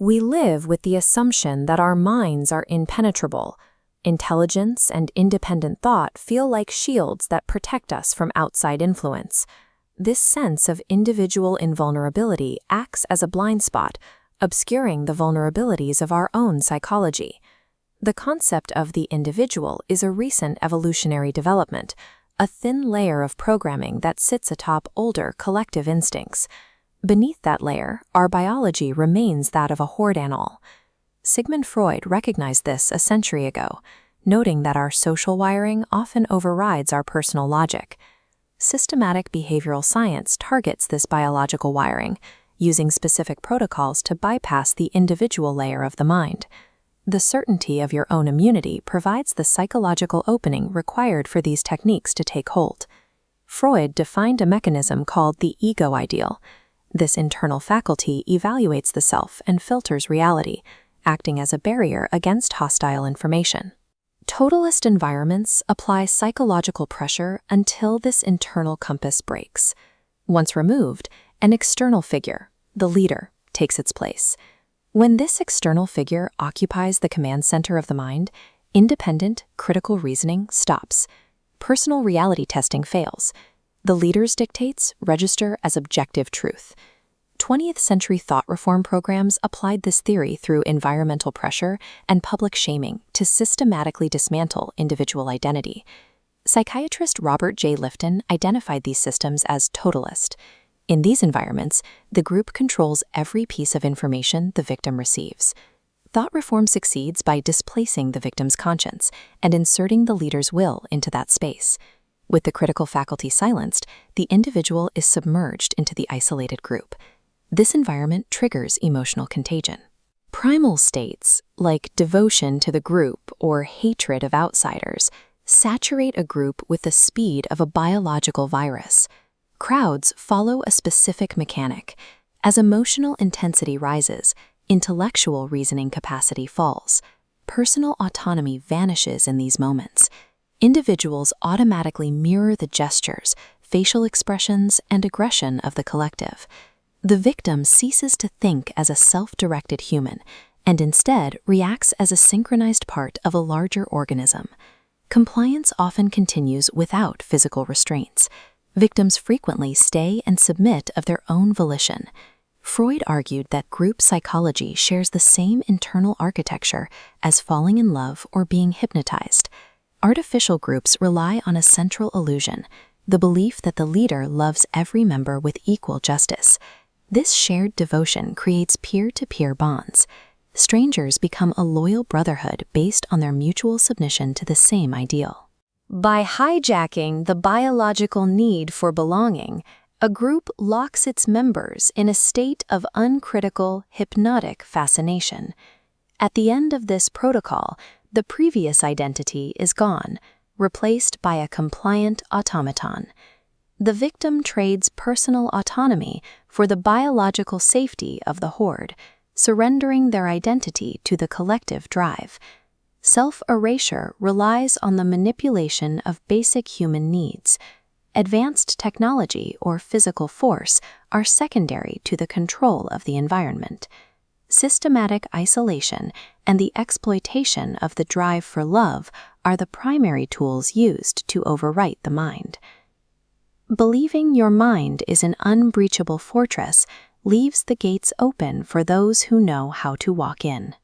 We live with the assumption that our minds are impenetrable. Intelligence and independent thought feel like shields that protect us from outside influence. This sense of individual invulnerability acts as a blind spot, obscuring the vulnerabilities of our own psychology. The concept of the individual is a recent evolutionary development, a thin layer of programming that sits atop older collective instincts. Beneath that layer, our biology remains that of a horde animal. Sigmund Freud recognized this a century ago, noting that our social wiring often overrides our personal logic. Systematic behavioral science targets this biological wiring, using specific protocols to bypass the individual layer of the mind. The certainty of your own immunity provides the psychological opening required for these techniques to take hold. Freud defined a mechanism called the ego ideal. This internal faculty evaluates the self and filters reality, acting as a barrier against hostile information. Totalist environments apply psychological pressure until this internal compass breaks. Once removed, an external figure, the leader, takes its place. When this external figure occupies the command center of the mind, independent, critical reasoning stops. Personal reality testing fails. The leader's dictates register as objective truth. 20th century thought reform programs applied this theory through environmental pressure and public shaming to systematically dismantle individual identity. Psychiatrist Robert J. Lifton identified these systems as totalist. In these environments, the group controls every piece of information the victim receives. Thought reform succeeds by displacing the victim's conscience and inserting the leader's will into that space. With the critical faculty silenced, the individual is submerged into the isolated group. This environment triggers emotional contagion. Primal states, like devotion to the group or hatred of outsiders, saturate a group with the speed of a biological virus. Crowds follow a specific mechanic. As emotional intensity rises, intellectual reasoning capacity falls. Personal autonomy vanishes in these moments. Individuals automatically mirror the gestures, facial expressions, and aggression of the collective. The victim ceases to think as a self-directed human and instead reacts as a synchronized part of a larger organism. Compliance often continues without physical restraints. Victims frequently stay and submit of their own volition. Freud argued that group psychology shares the same internal architecture as falling in love or being hypnotized. Artificial groups rely on a central illusion, the belief that the leader loves every member with equal justice. This shared devotion creates peer-to-peer bonds. Strangers become a loyal brotherhood based on their mutual submission to the same ideal. By hijacking the biological need for belonging, a group locks its members in a state of uncritical, hypnotic fascination. At the end of this protocol, the previous identity is gone, replaced by a compliant automaton. The victim trades personal autonomy for the biological safety of the horde, surrendering their identity to the collective drive. Self-erasure relies on the manipulation of basic human needs. Advanced technology or physical force are secondary to the control of the environment. Systematic isolation and the exploitation of the drive for love are the primary tools used to overwrite the mind. Believing your mind is an unbreachable fortress leaves the gates open for those who know how to walk in.